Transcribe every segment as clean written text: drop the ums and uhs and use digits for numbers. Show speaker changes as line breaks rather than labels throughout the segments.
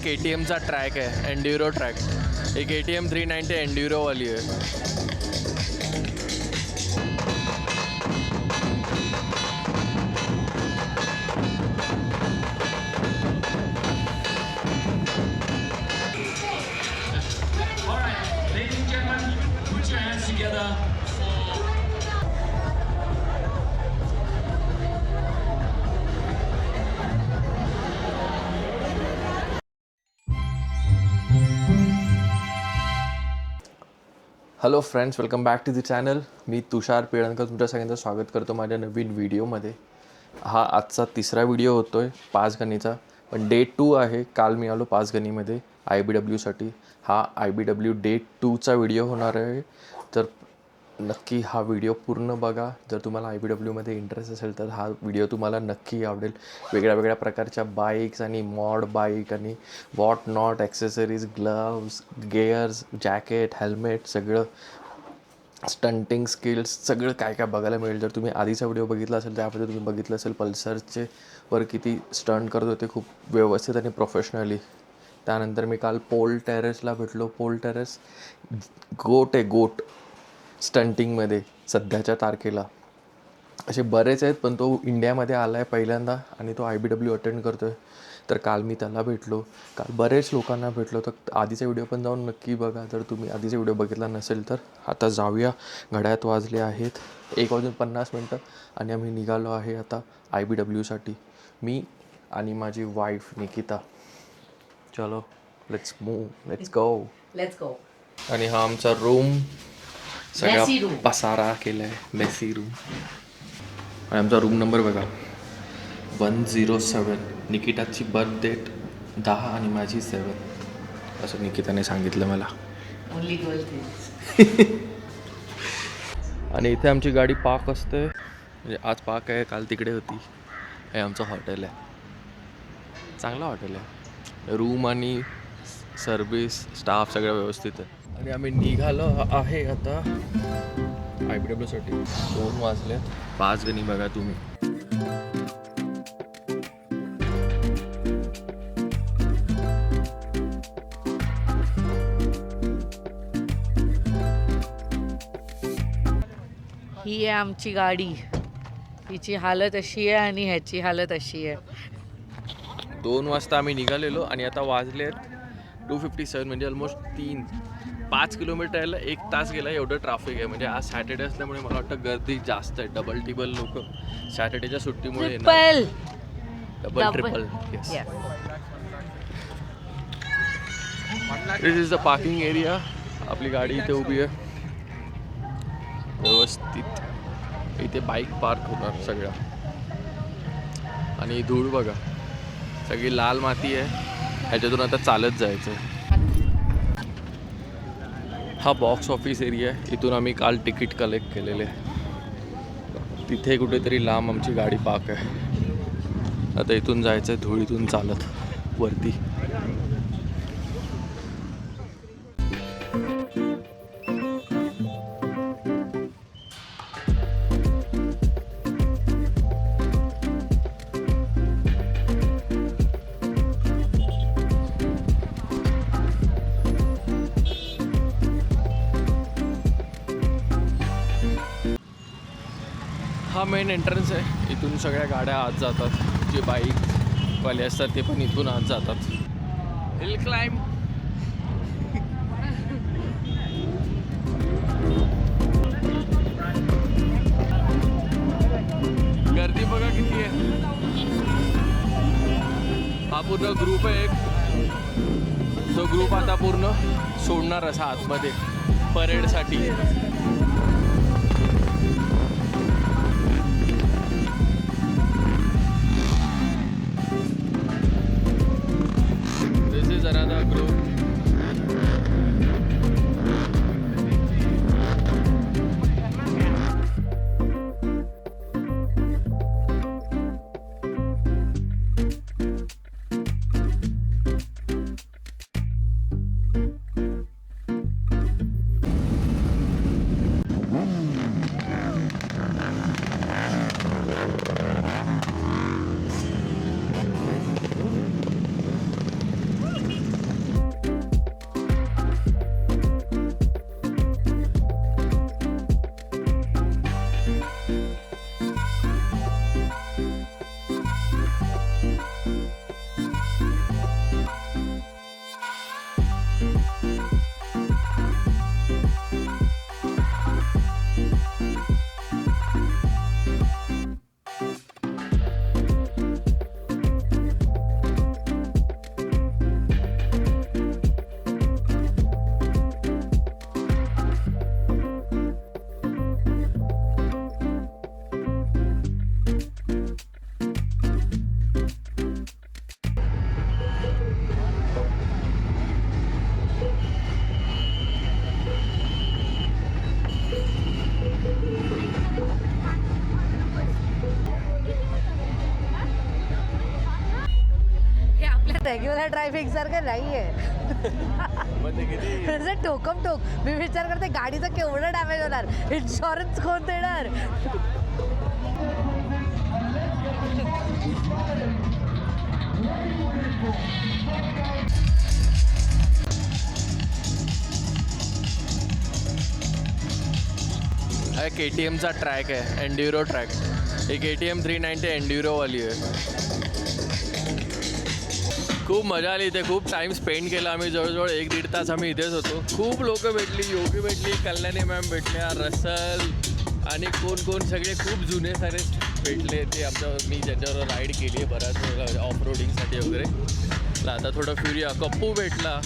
KTMचा track आहे, एंड्युरो track. एक KTM 390 एंड्युरोवाली आहे. Hello friends, welcome back to the channel. मी तुषार पिळणकर तुमच्या सगळ्यांचं स्वागत करतो माझ्या नवीन व्हिडिओमध्ये. हा आजचा तिसरा व्हिडिओ होतो आहे पाचगणीचा, पण डे 2 आहे. काल मी आलो पाचगणीमध्ये IBWसाठी. हा IBW डे 2चा व्हिडिओ होणार आहे, तर नक्की हा व्हिडिओ पूर्ण बघा. जर तुम्हाला IBWमध्ये इंटरेस्ट असेल तर हा व्हिडिओ तुम्हाला नक्की आवडेल. वेगळ्या वेगळ्या प्रकारच्या बाईक्स आणि मॉड बाईक आणि what not accessories, gloves, gears, jacket, helmet, सगळं स्टंटिंग स्किल्स, सगळं काय काय बघायला मिळेल. जर तुम्ही आधीचा व्हिडिओ बघितला असेल त्यामध्ये तुम्ही बघितलं असेल पल्सरचे वर किती स्टंट करत होते, खूप व्यवस्थित आणि प्रोफेशनली. त्यानंतर मी काल पोल टेरेसला भेटलो. पोल टेरेस गोट आहे, गोट स्टंटिंगमध्ये सध्याच्या तारखेला. असे बरेच आहेत, पण तो इंडियामध्ये आला आहे पहिल्यांदा आणि तो IBW अटेंड करतो आहे. तर काल मी त्याला भेटलो. काल बरेच लोकांना भेटलो. तर आधीचा व्हिडिओ पण जाऊन नक्की बघा जर तुम्ही आधीचा व्हिडिओ बघितला नसेल तर. आता जाऊया. घड्याळात वाजले आहेत 1:50 आणि आम्ही निघालो आहे आता IBWसाठी. मी आणि माझी वाईफ निकिता. चलो लेट्स गो. आणि हा आमचा रूम, सगळा पसारा केला आहे, मेसी रूम. आणि आमचा रूम नंबर बघा 107. निकिताची बर्थ डेट 10 आणि माझी 7, असं निकिताने सांगितलं मला. आणि इथे आमची गाडी पार्क असते, म्हणजे आज पार्क आहे, काल तिकडे होती. हे आमचं हॉटेल आहे, चांगलं हॉटेल आहे. रूम आणि सर्विस स्टाफ सगळं व्यवस्थित आहे. आणि आम्ही निघालो आहे आता IBWसाठी. 2 वाजले. पाचगणी बघा तुम्ही.
ही आहे आमची गाडी. हिची हालत अशी आहे आणि ह्याची हालत अशी आहे.
2 वाजता आम्ही निघालेलो आणि आता वाजले 2:57, म्हणजे ऑलमोस्ट 5 किलोमीटरला 1 तास गेला. एवढं ट्रॅफिक आहे. म्हणजे आज सॅटर्डे असल्यामुळे मला वाटतं गर्दी जास्त आहे. डबल टिबल लोक सॅटर्डेच्या सुट्टीमुळे येणार. Double triple. This is the parking area. आपली गाडी इथे उभी आहे व्यवस्थित. इथे बाईक पार्क होणार सगळ्या. आणि धूळ बघा, सगळी लाल माती आहे. ह्याच्यातून आता चालत जायचं. हा बॉक्स ऑफिस एरिया आहे. इथून आम्ही काल तिकीट कलेक्ट केलेले. तिथे कुठेतरी लांब आमची गाडी पार्क आहे. आता इथून जायचं आहे धुळीतून चालत वरती. हा मेन एंट्रन्स आहे. इथून सगळ्या गाड्या आत जातात. जे बाईकवाले असतात ते पण इथून आत जातात. Hill climb. गर्दी बघा किती आहे. हा पूर्ण ग्रुप आहे एक. तो ग्रुप आता पूर्ण सोडणार असा आतमध्ये परेडसाठी. Another group.
रेग्युलर ड्रायव्हिंग सारखं नाही आहे.
मग ते किती
टोकम टोक. मी विचार करते गाडीचं केवढं डॅमेज होणार, इन्शुरन्स कोण देणार.
हा KTMचा ट्रॅक आहे, एन्ड्युरो ट्रॅक. ही KTM 390 एन्ड्युरोवाली आहे. खूप मजा आली इथे, खूप टाईम स्पेंड केला आम्ही. जवळजवळ 1-1.5 तास आम्ही इथेच होतो. खूप लोकं भेटली, योगी भेटली, कल्याणी मॅम भेटल्या, रसल आणि कोण सगळे खूप जुने सारे भेटले. ते मी ज्यांच्यावर राईड केली आहे बऱ्याच वेळा ऑफ रोडिंगसाठी वगैरे. आता थोडं फिरूया. कप्पू भेटला.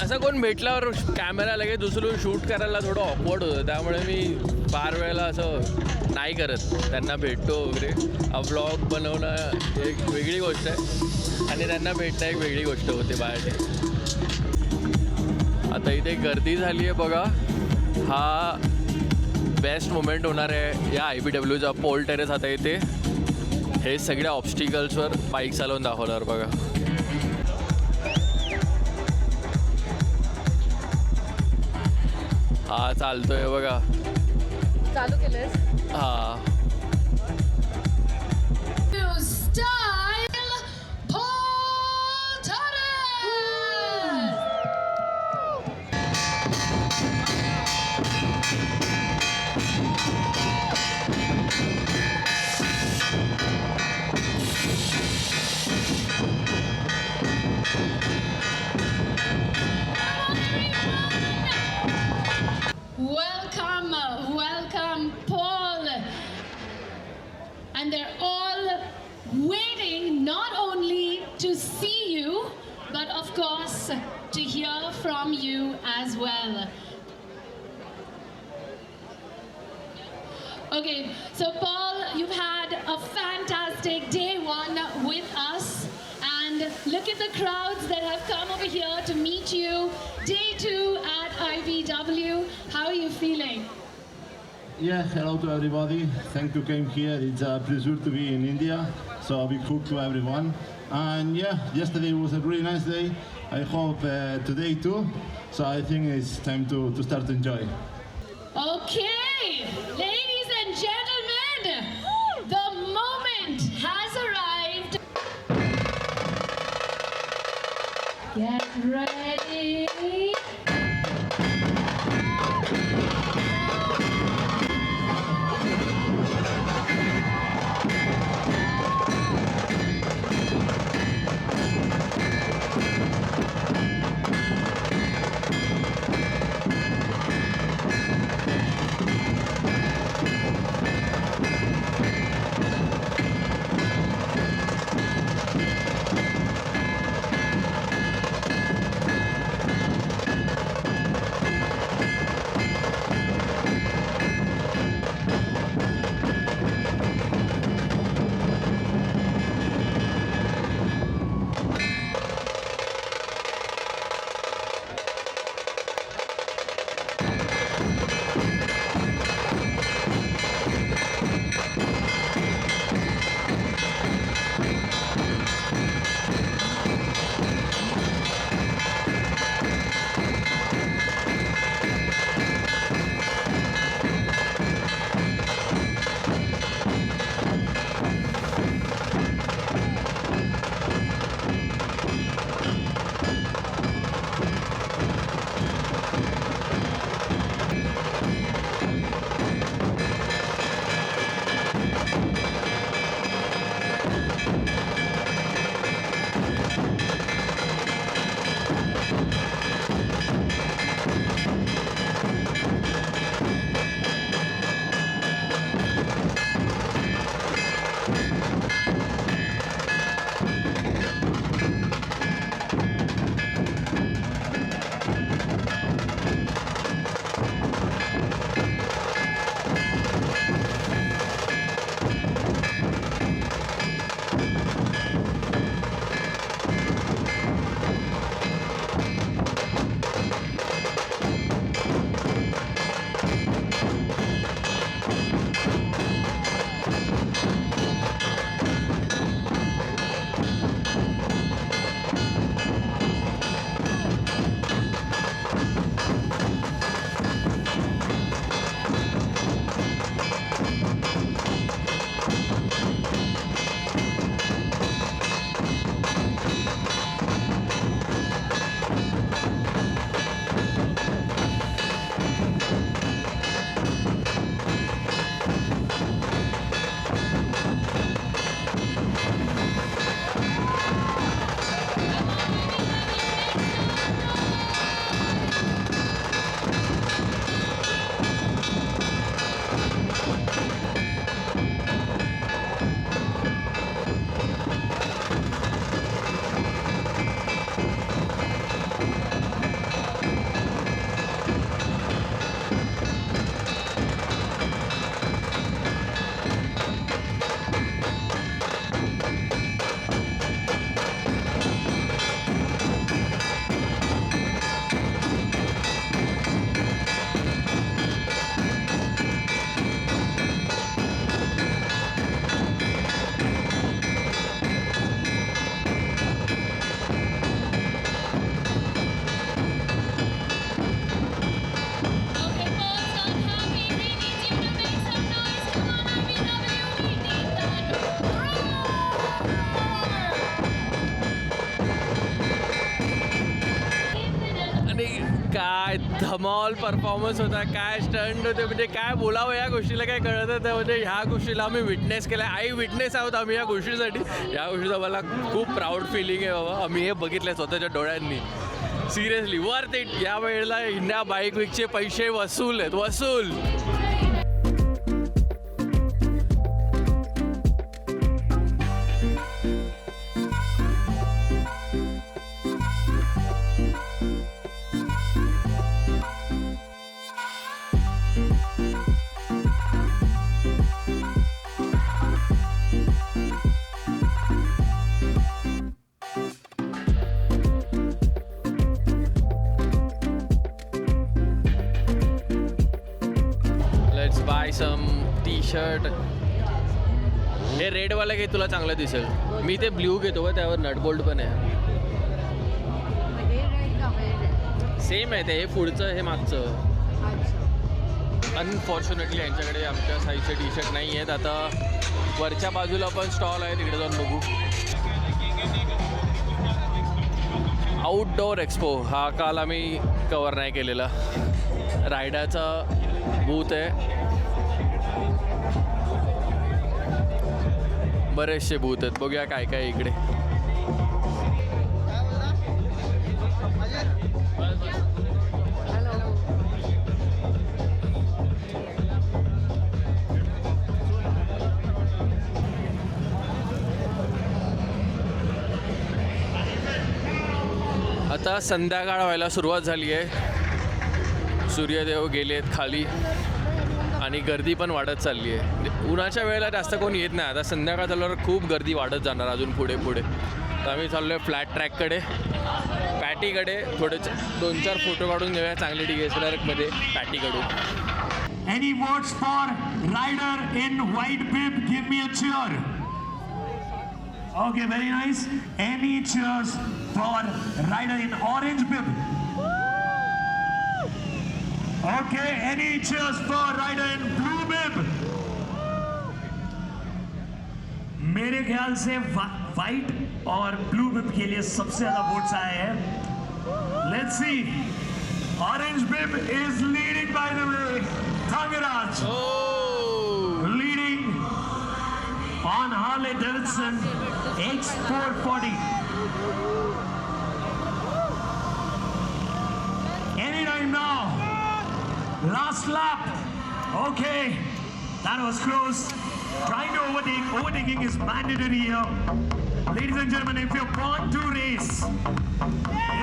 असं कोण भेटल्यावर कॅमेरा लगेच उचलून शूट करायला थोडं ऑकवर्ड होतं, त्यामुळे मी फार वेळेला असं नाही करत. त्यांना भेटतो वगैरे. व्लॉग बनवणं एक वेगळी गोष्ट आहे आणि त्यांना भेटणं एक वेगळी गोष्ट होते बाहेरची. आता इथे गर्दी झाली आहे बघा. हा बेस्ट मोमेंट होणार आहे या IBWचा पोल टेरेस. आता इथे हे सगळ्या ऑब्स्टिकल्सवर बाईक चालवून दाखवणार बघा. हा चालतोय बघा.
चालू केलंस?
हा
Welcome, Paul. And they're all waiting not only to see you, but of course to hear from you as well. Okay, so Paul, you've had a fantastic day one with us. And look at the crowds that have come over here to meet you. Day 2 at IBW. How are you feeling?
Yeah, hello to everybody. Thank you came here. It's a pleasure to be in India. So a big hug to everyone. And yeah, yesterday was a really nice day. I hope today too. So I think it's time to start to enjoy.
Okay, ladies and gentlemen, the moment has arrived. Get ready.
Performance होता, काय stunt होते, म्हणजे काय बोलावं या गोष्टीला काय कळत होतं. म्हणजे ह्या गोष्टीला आम्ही विटनेस केलं, आई विटनेस आहोत आम्ही या गोष्टीसाठी. या गोष्टीचा मला खूप प्राऊड फिलिंग आहे बाबा. आम्ही हे बघितलं स्वतःच्या डोळ्यांनी. Seriously worth it. या वेळेला इंडिया बाईक वीकचे पैसे वसूल आहेत, वसूल. Let's buy some T shirt. हे रेडवाला घे, तुला चांगलं दिसेल. मी ते ब्ल्यू घेतो बघ, त्यावर नट बोल्ट पण आहे. सेम आहे ते. हे पुढचं, हे मागचं. अनफॉर्च्युनेटली यांच्याकडे आमच्या साईजचे टी शर्ट नाही आहेत. आता वरच्या बाजूला पण स्टॉल आहे, तिकडे जाऊन बघू. आउटडोअर एक्सपो हा काल आम्ही कवर नाही केलेला. रायडाचा बूथ आहे, बरेचसे बूथ आहेत. बघूया काय काय इकडे. आता संध्याकाळ व्हायला सुरुवात झाली आहे. सूर्यदेव गेले आहेत खाली आणि गर्दी पण वाढत चालली आहे. उन्हाच्या वेळेला जास्त कोण येत नाही. आता संध्याकाळ झाल्यावर खूप गर्दी वाढत जाणार अजून पुढे पुढे. तर आम्ही चाललो आहे फ्लॅट ट्रॅककडे, पॅटीकडे. थोडे 2-4 फोटो काढून घेऊया चांगले DSLRमध्ये पॅटीकडून.
Any votes for rider in white bib? Give me a cheer. Okay, very nice. Any cheers for rider in orange bib? Okay, any cheers for rider in blue bib? मेरे ख्याल से white और blue बिब के लिए सबसे ज्यादा votes आए हैं. Let's see. Orange bib is leading by the way. Thangaraj leading on Harley Davidson X440. Anytime now. Last lap. Okay, that was close. Trying to overtake. Overtaking is mandatory here. Ladies and gentlemen, if you're born to race,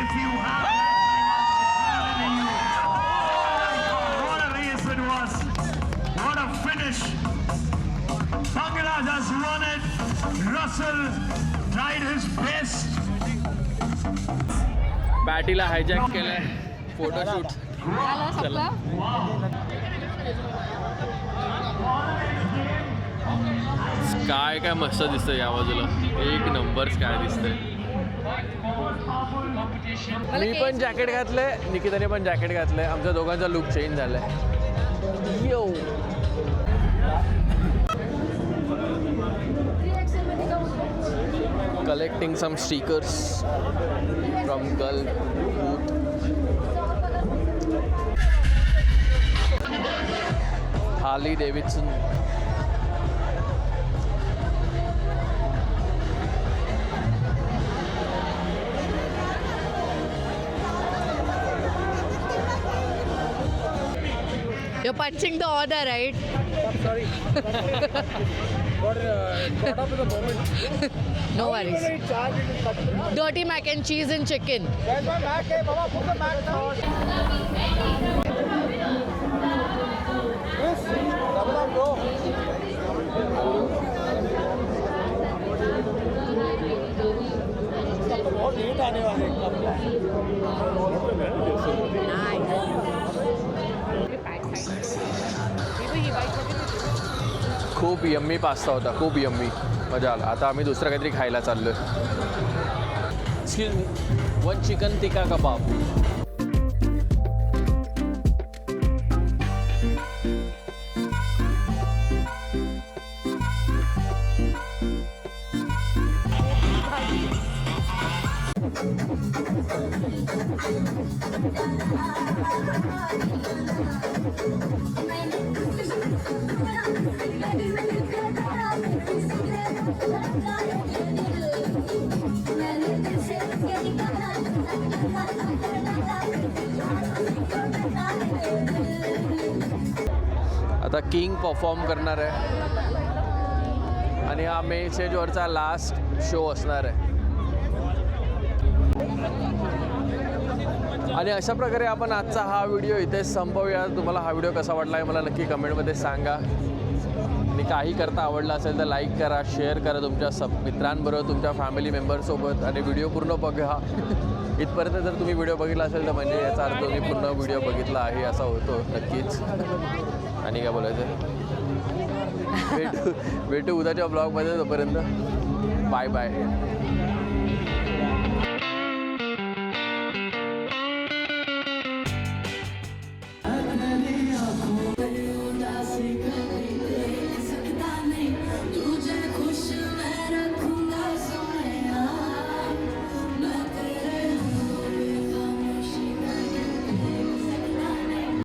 if you have that in you, what a race it was. What a finish. Thangaraj has won it. Russell tried his best.
पॅटीला hijack केलंय. Photoshoot चला. Sky काय मस्त दिसतंय या बाजूला. एक number sky दिसतंय. मी पण जॅकेट घातलंय, निकिताने पण जॅकेट घातलंय. आमच्या दोघांचा लुक चेंज झालाय. यो collecting some stickers from Gulf booth. Harley Davidson.
You're punching the order, right?
I'm sorry. Got caught up in the moment.
No worries.
Charged it cut.
Dirty mac and cheese and chicken.
Where's my Mac? Hey, Baba, put the Mac down. Chris, double up, bro. तो बहुत late आने वाले
खूप yummy pasta होता, खूप yummy. मजा आला. आता आम्ही दुसरं काहीतरी खायला चाललोय. एक्सक्यूज मी, 1 चिकन टिक्का कबाब. आता किंग परफॉर्म करणार आहे आणि हा मेन स्टेजवरचा लास्ट शो असणार आहे. आणि अशा प्रकारे आपण आजचा हा व्हिडिओ इथेच संपवूया. तुम्हाला हा व्हिडिओ कसा वाटला आहे मला नक्की कमेंटमध्ये सांगा. आणि काही करता आवडला असेल तर लाईक करा, शेअर करा तुमच्या मित्रांबरोबर, तुमच्या फॅमिली मेंबरसोबत आणि व्हिडिओ पूर्ण बघा. इथपर्यंत जर तुम्ही व्हिडिओ बघितला असेल तर म्हणजे याचा अर्थ तुम्ही पूर्ण व्हिडिओ बघितला आहे असा होतो नक्कीच. आणि काय बोलायचं, भेटू उद्याच्या ब्लॉगमध्ये. तोपर्यंत बाय बाय.